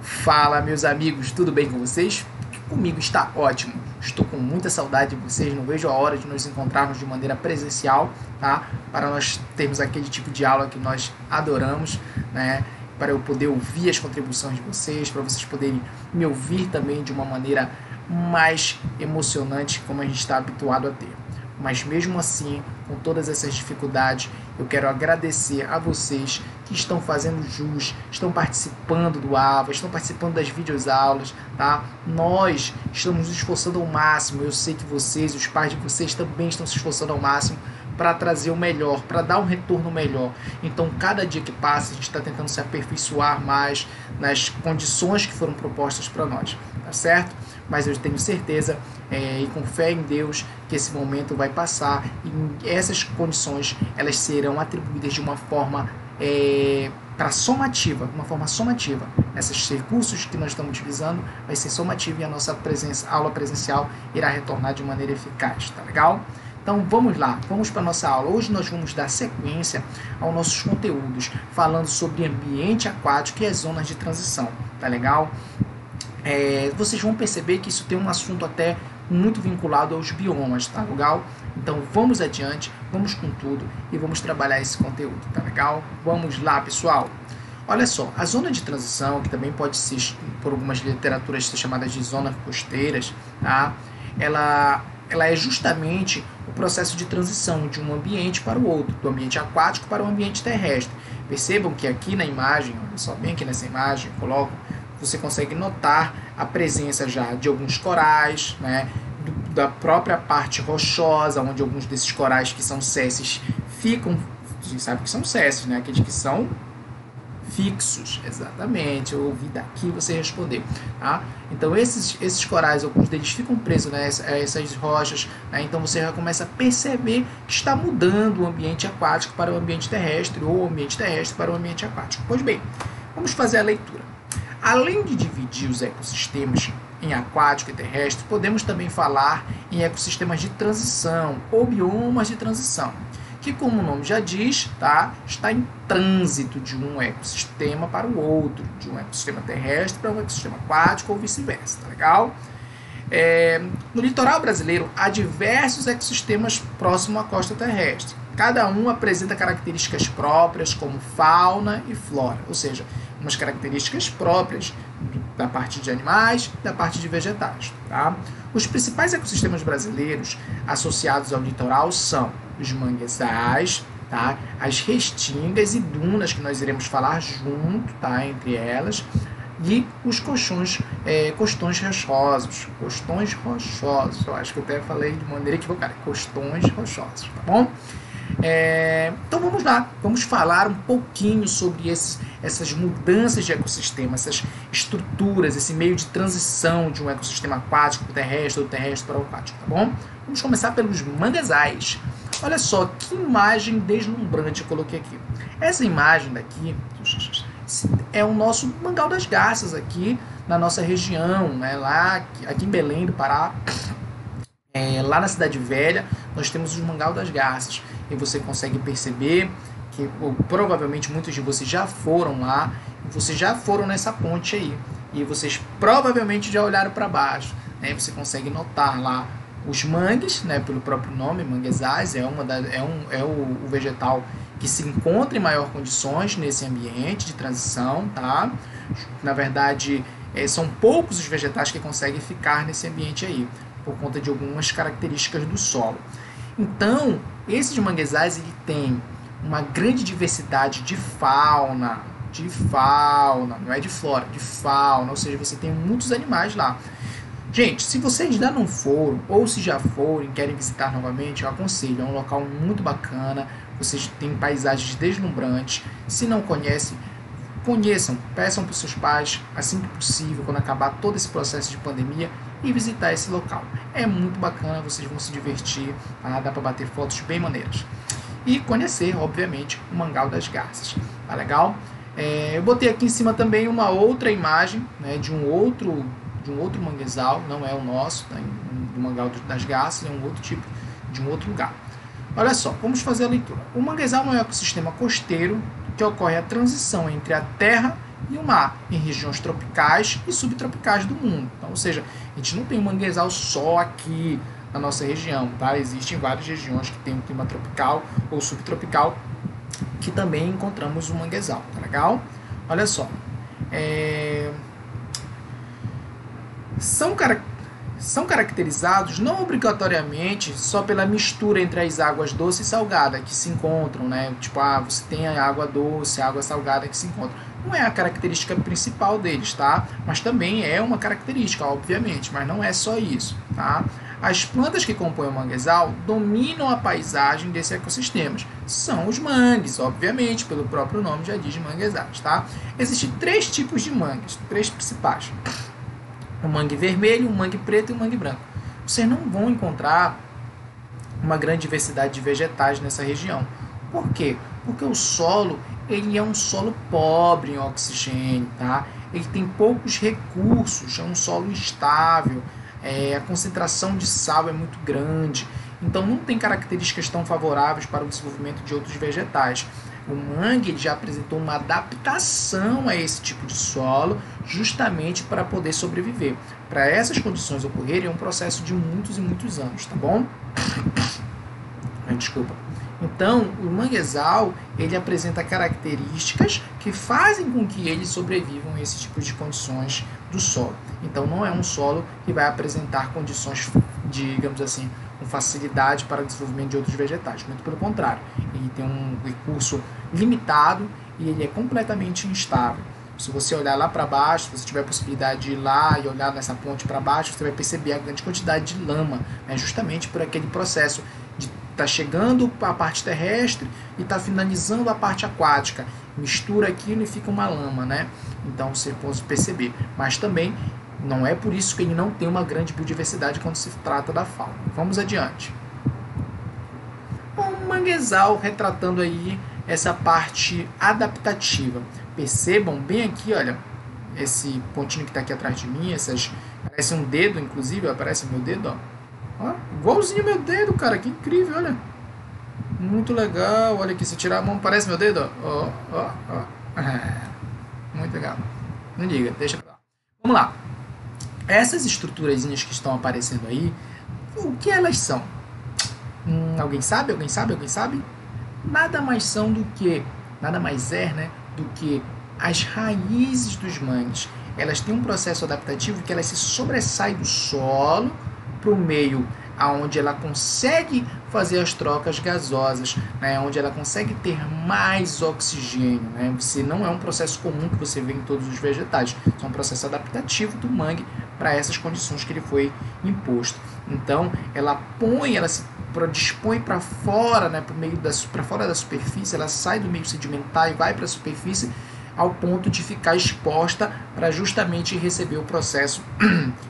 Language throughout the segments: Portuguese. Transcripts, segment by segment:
Fala, meus amigos, tudo bem com vocês? Comigo está ótimo. Estou com muita saudade de vocês, não vejo a hora de nos encontrarmos de maneira presencial, tá? Para nós termos aquele tipo de aula que nós adoramos, né? Para eu poder ouvir as contribuições de vocês, para vocês poderem me ouvir também de uma maneira mais emocionante, como a gente está habituado a ter. Mas mesmo assim, com todas essas dificuldades, eu quero agradecer a vocês que estão fazendo jus, estão participando do AVA, estão participando das videoaulas, tá? Nós estamos nos esforçando ao máximo, eu sei que vocês, os pais de vocês também estão se esforçando ao máximo para trazer o melhor, para dar um retorno melhor. Então, cada dia que passa, a gente está tentando se aperfeiçoar mais nas condições que foram propostas para nós, tá certo? Mas eu tenho certeza e com fé em Deus que esse momento vai passar e essas condições elas serão atribuídas de uma forma para somativa, uma forma somativa. Esses recursos que nós estamos utilizando vai ser somativo e a nossa aula presencial irá retornar de maneira eficaz, tá legal? Então vamos lá, vamos para a nossa aula. Hoje nós vamos dar sequência aos nossos conteúdos, falando sobre ambiente aquático e as zonas de transição, tá legal? Vocês vão perceber que isso tem um assunto até muito vinculado aos biomas, tá legal? Então vamos adiante, vamos com tudo e vamos trabalhar esse conteúdo, tá legal? Vamos lá, pessoal! Olha só, a zona de transição, que também pode ser, por algumas literaturas, ser chamada de zonas costeiras, tá? Ela é justamente o processo de transição de um ambiente para o outro, do ambiente aquático para o ambiente terrestre. Percebam que aqui na imagem, olha só, bem aqui nessa imagem, coloco, você consegue notar a presença já de alguns corais, né, da própria parte rochosa, onde alguns desses corais que são sésseis ficam, a gente sabe que são sésseis, né, aqueles que são fixos, exatamente, eu ouvi daqui você responder, tá? Então esses corais, alguns deles ficam presos, né, a essas rochas, né? Então você já começa a perceber que está mudando o ambiente aquático para o ambiente terrestre, ou o ambiente terrestre para o ambiente aquático. Pois bem, vamos fazer a leitura. Além de dividir os ecossistemas em aquático e terrestre, podemos também falar em ecossistemas de transição ou biomas de transição, que, como o nome já diz, tá, está em trânsito de um ecossistema para o outro, de um ecossistema terrestre para um ecossistema aquático ou vice-versa, tá legal? No litoral brasileiro, há diversos ecossistemas próximos à costa terrestre. Cada um apresenta características próprias, como fauna e flora, ou seja, umas características próprias da parte de animais e da parte de vegetais. Tá? Os principais ecossistemas brasileiros associados ao litoral são os manguezais, tá? As restingas e dunas, que nós iremos falar junto, tá? Entre elas, e os costões rochosos. Costões rochosos, eu acho que eu até falei de maneira equivocada. Costões rochosos, tá bom? Então vamos lá, vamos falar um pouquinho sobre essas mudanças de ecossistema, essas estruturas, esse meio de transição de um ecossistema aquático para o terrestre ou terrestre para o aquático, tá bom? Vamos começar pelos manguezais. Olha só que imagem deslumbrante eu coloquei aqui. Essa imagem daqui é o nosso Mangal das Garças aqui na nossa região, né? Lá aqui em Belém do Pará. Lá na Cidade Velha, nós temos o Mangal das Garças. E você consegue perceber que provavelmente muitos de vocês já foram lá, e vocês já foram nessa ponte aí. E vocês provavelmente já olharam para baixo. Né? Você consegue notar lá os mangues, né? Pelo próprio nome, manguezais, é o vegetal que se encontra em maior condições nesse ambiente de transição. Tá? Na verdade, são poucos os vegetais que conseguem ficar nesse ambiente aí, por conta de algumas características do solo. Então, esses manguezais ele tem uma grande diversidade de fauna, não é de flora, de fauna, ou seja, você tem muitos animais lá. Gente, se vocês ainda não foram, ou se já foram e querem visitar novamente, eu aconselho, é um local muito bacana, vocês têm paisagens deslumbrantes. Se não conhecem, conheçam, peçam para os seus pais, assim que possível, quando acabar todo esse processo de pandemia, e visitar esse local. É muito bacana, vocês vão se divertir, tá? Dá para bater fotos bem maneiras. E conhecer, obviamente, o Mangal das Garças. Tá legal? Eu botei aqui em cima também uma outra imagem, né, de um outro manguezal, não é o nosso, tá? Do Mangal das Garças, é um outro tipo, de um outro lugar. Olha só, vamos fazer a leitura. O manguezal é um ecossistema costeiro que ocorre a transição entre a terra e o mar, em regiões tropicais e subtropicais do mundo. Então, ou seja, a gente não tem um manguezal só aqui na nossa região, tá? Existem várias regiões que têm um clima tropical ou subtropical que também encontramos o manguezal, tá legal? Olha só, são caracterizados não obrigatoriamente só pela mistura entre as águas doce e salgada que se encontram, né? Tipo, você tem a água doce, a água salgada que se encontram. Não é a característica principal deles, tá? Mas também é uma característica, obviamente, mas não é só isso, tá? As plantas que compõem o manguezal dominam a paisagem desses ecossistemas. São os mangues, obviamente, pelo próprio nome já diz manguezais, tá? Existem 3 tipos de mangues, 3 principais. O mangue vermelho, o mangue preto e o mangue branco. Vocês não vão encontrar uma grande diversidade de vegetais nessa região. Por quê? Porque o solo ele é um solo pobre em oxigênio, tá? Ele tem poucos recursos, é um solo instável, a concentração de sal é muito grande, então não tem características tão favoráveis para o desenvolvimento de outros vegetais. O mangue já apresentou uma adaptação a esse tipo de solo, justamente para poder sobreviver. Para essas condições ocorrerem, é um processo de muitos e muitos anos, tá bom? Desculpa. Então, o manguezal, ele apresenta características que fazem com que eles sobrevivam a esse tipo de condições do solo. Então, não é um solo que vai apresentar condições, digamos assim, com facilidade para o desenvolvimento de outros vegetais. Muito pelo contrário, ele tem um recurso limitado e ele é completamente instável. Se você olhar lá para baixo, se você tiver a possibilidade de ir lá e olhar nessa ponte para baixo, você vai perceber a grande quantidade de lama, né? Justamente por aquele processo de estar chegando a parte terrestre e estar finalizando a parte aquática. Mistura aquilo e fica uma lama, né? Então você pode perceber. Mas também não é por isso que ele não tem uma grande biodiversidade quando se trata da fauna. Vamos adiante. Um manguezal retratando aí essa parte adaptativa. Percebam bem aqui, olha, esse pontinho que está aqui atrás de mim, parece um dedo, inclusive, parece meu dedo, ó. Igualzinho meu dedo, cara, que incrível, olha. Muito legal, olha aqui, se tirar a mão, parece meu dedo, ó. Muito legal. Não liga, deixa pra lá. Vamos lá. Essas estruturazinhas que estão aparecendo aí, o que elas são? Alguém sabe? Alguém sabe? Alguém sabe? Nada mais é, né, do que as raízes dos mangues. Elas têm um processo adaptativo que elas se sobressaem do solo para o meio, onde ela consegue fazer as trocas gasosas, né, onde ela consegue ter mais oxigênio. Né? Não é um processo comum que você vê em todos os vegetais, é um processo adaptativo do mangue para essas condições que ele foi imposto. Então, ela se dispõe para fora, né, para fora da superfície, ela sai do meio sedimentar e vai para a superfície ao ponto de ficar exposta para justamente receber o processo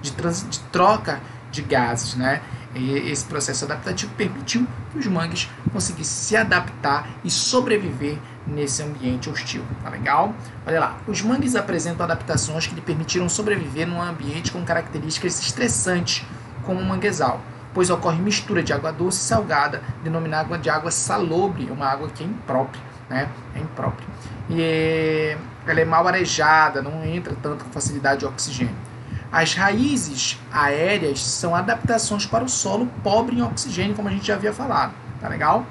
de troca de gases, né? E esse processo adaptativo permitiu que os mangues conseguissem se adaptar e sobreviver nesse ambiente hostil. Tá legal? Olha lá, os mangues apresentam adaptações que lhe permitiram sobreviver num ambiente com características estressantes, como o manguezal, pois ocorre mistura de água doce e salgada, denominada de água salobre, uma água que é imprópria, né? É imprópria. E ela é mal arejada, não entra tanto com facilidade de oxigênio. As raízes aéreas são adaptações para o solo pobre em oxigênio, como a gente já havia falado, tá legal?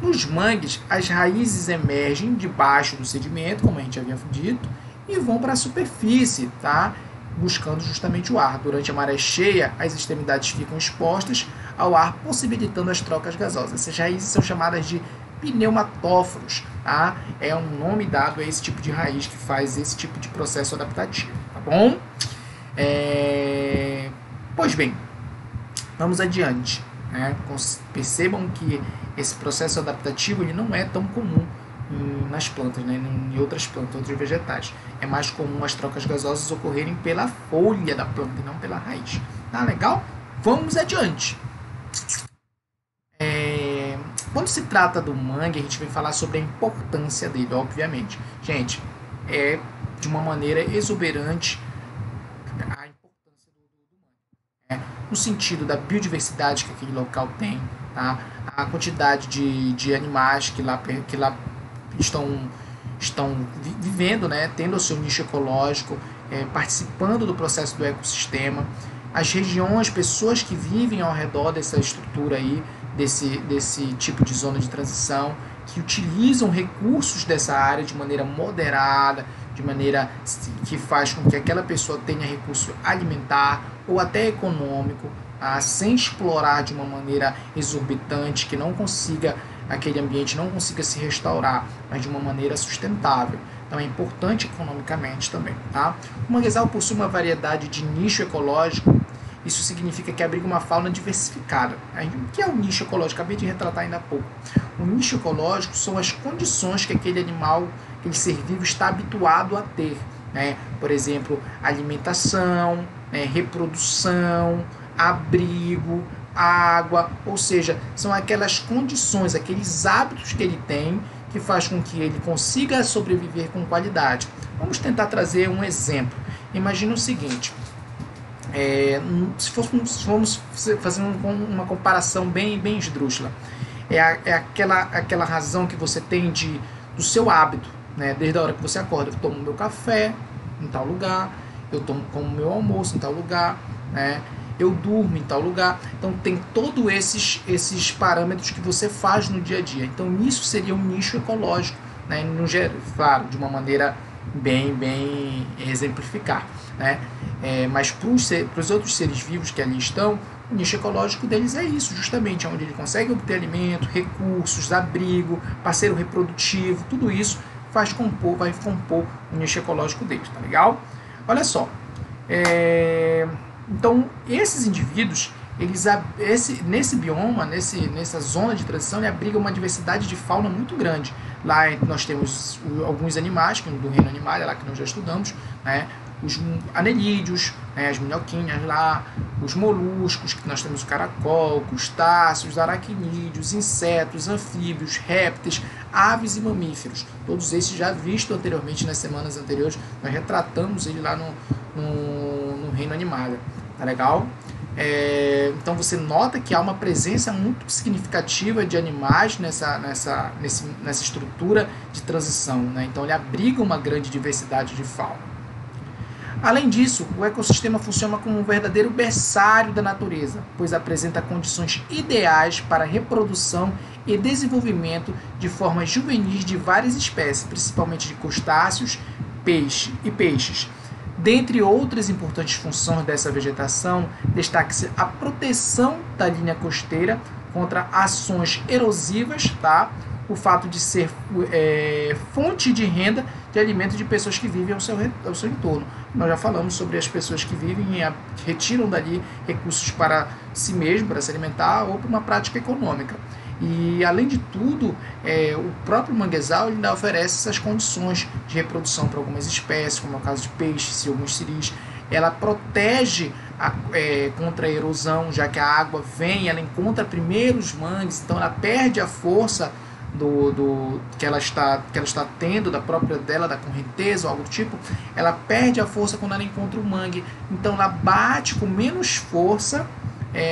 Nos mangues, as raízes emergem debaixo do sedimento, como a gente havia dito, e vão para a superfície, tá? Buscando justamente o ar. Durante a maré cheia, as extremidades ficam expostas ao ar, possibilitando as trocas gasosas. Essas raízes são chamadas de pneumatóforos, tá? É um nome dado a esse tipo de raiz que faz esse tipo de processo adaptativo, tá bom? Pois bem, vamos adiante, né? Percebam que esse processo adaptativo ele não é tão comum nas plantas, né? Em outras plantas, outros vegetais. É mais comum as trocas gasosas ocorrerem pela folha da planta e não pela raiz. Tá legal? Vamos adiante. Quando se trata do mangue, a gente vai falar sobre a importância dele, obviamente. Gente, é de uma maneira exuberante a importância do mangue, né? No sentido da biodiversidade que aquele local tem, tá? A quantidade de animais que lá estão vivendo, né, tendo o seu nicho ecológico, participando do processo do ecossistema. As regiões, pessoas que vivem ao redor dessa estrutura aí, desse tipo de zona de transição, que utilizam recursos dessa área de maneira moderada, de maneira que faz com que aquela pessoa tenha recurso alimentar ou até econômico, sem explorar de uma maneira exorbitante, que não consiga, aquele ambiente não consiga se restaurar, mas de uma maneira sustentável. Então é importante economicamente também. Tá? O manguezal possui uma variedade de nicho ecológico. Isso significa que abriga uma fauna diversificada. O que é o nicho ecológico? Acabei de retratar ainda há pouco. O nicho ecológico são as condições que aquele animal, aquele ser vivo está habituado a ter. Né? Por exemplo, alimentação, né? Reprodução, abrigo, água, ou seja, são aquelas condições, aqueles hábitos que ele tem que faz com que ele consiga sobreviver com qualidade. Vamos tentar trazer um exemplo. Imagina o seguinte, se formos fazer uma comparação bem esdrúxula, aquela razão que você tem do seu hábito, né? Desde a hora que você acorda, eu tomo meu café em tal lugar, eu como meu almoço em tal lugar, né? Eu durmo em tal lugar. Então tem todos esses parâmetros que você faz no dia a dia. Então isso seria um nicho ecológico, né? Claro, de uma maneira bem exemplificar, né? Mas para os outros seres vivos que ali estão, o nicho ecológico deles é isso, justamente, onde ele consegue obter alimento, recursos, abrigo, parceiro reprodutivo, tudo isso vai compor o nicho ecológico deles, tá legal? Olha só, então esses indivíduos, nesse bioma, nessa zona de transição, ele abriga uma diversidade de fauna muito grande. Lá nós temos alguns animais, do reino animal, lá que nós já estudamos, né? Os anelídeos, né? As minhoquinhas lá, os moluscos, que nós temos o caracol, crustáceos, aracnídeos, insetos, anfíbios, répteis, aves e mamíferos. Todos esses já vistos anteriormente nas semanas anteriores, nós retratamos ele lá no reino animal. Tá legal? Então você nota que há uma presença muito significativa de animais nessa estrutura de transição, né? Então ele abriga uma grande diversidade de fauna. Além disso, o ecossistema funciona como um verdadeiro berçário da natureza, pois apresenta condições ideais para a reprodução e desenvolvimento de formas juvenis de várias espécies, principalmente de crustáceos, peixes. Dentre outras importantes funções dessa vegetação, destaca-se a proteção da linha costeira contra ações erosivas, tá? O fato de ser fonte de renda de alimento de pessoas que vivem ao seu entorno. Nós já falamos sobre as pessoas que vivem e retiram dali recursos para si mesmo, para se alimentar, ou para uma prática econômica. E, além de tudo, o próprio manguezal ainda oferece essas condições de reprodução para algumas espécies, como é o caso de peixes e alguns ciris. Ela protege contra a erosão, já que a água vem, ela encontra primeiro os mangues, então ela perde a força que ela está tendo da própria dela, da correnteza ou algo do tipo. Ela perde a força quando ela encontra o mangue, então ela bate com menos força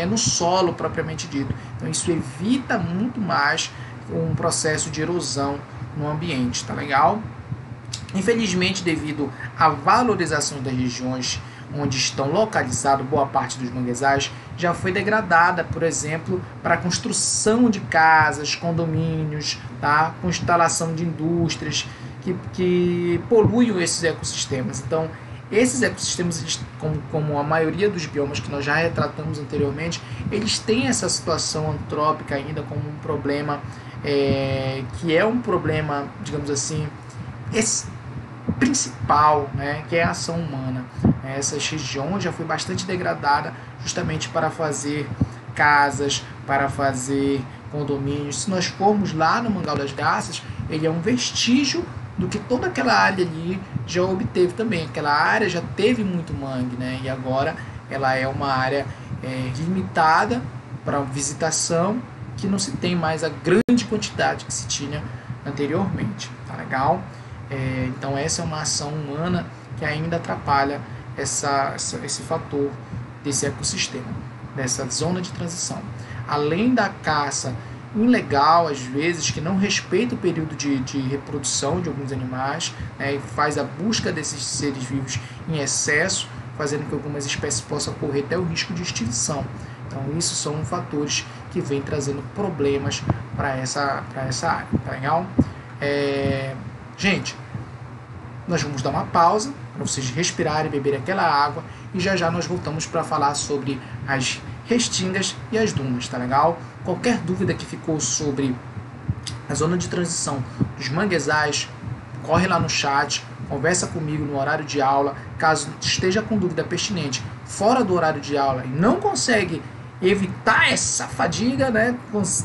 no solo propriamente dito. Então isso evita muito mais um processo de erosão no ambiente, tá legal? Infelizmente, devido à valorização das regiões onde estão localizados boa parte dos manguezais, já foi degradada, por exemplo, para a construção de casas, condomínios, tá? Com instalação de indústrias que poluem esses ecossistemas. Então, esses ecossistemas, como a maioria dos biomas que nós já retratamos anteriormente, eles têm essa situação antrópica ainda como um problema, que é um problema, digamos assim, principal, né, que é a ação humana. Essas regiões já foi bastante degradada justamente para fazer casas, para fazer condomínios. Se nós formos lá no Mangal das Garças, ele é um vestígio do que toda aquela área ali já obteve também. Aquela área já teve muito mangue, né? E agora ela é uma área limitada para visitação, que não se tem mais a grande quantidade que se tinha anteriormente. Tá legal? Então essa é uma ação humana que ainda atrapalha esse fator desse ecossistema, dessa zona de transição. Além da caça ilegal, às vezes, que não respeita o período de reprodução de alguns animais, né, e faz a busca desses seres vivos em excesso, fazendo que algumas espécies possam correr até o risco de extinção. Então, isso são fatores que vêm trazendo problemas para essa área, tá legal? Gente, nós vamos dar uma pausa para vocês respirarem, beberem aquela água e já já nós voltamos para falar sobre as restingas e as dunas, tá legal? Qualquer dúvida que ficou sobre a zona de transição dos manguezais, corre lá no chat, conversa comigo no horário de aula. Caso esteja com dúvida pertinente fora do horário de aula e não consegue evitar essa fadiga, né?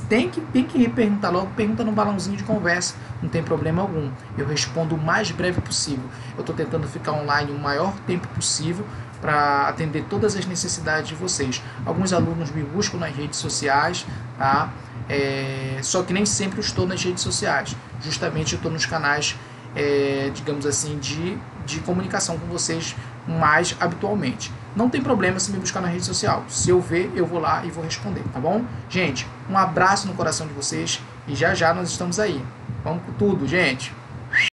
Tem que perguntar logo, pergunta no balãozinho de conversa, não tem problema algum. Eu respondo o mais breve possível. Eu estou tentando ficar online o maior tempo possível para atender todas as necessidades de vocês. Alguns alunos me buscam nas redes sociais, tá? Só que nem sempre eu estou nas redes sociais. Justamente eu estou nos canais, digamos assim, de comunicação com vocês mais habitualmente. Não tem problema se me buscar na rede social. Se eu ver, eu vou lá e vou responder, tá bom? Gente, um abraço no coração de vocês e já já nós estamos aí. Vamos com tudo, gente!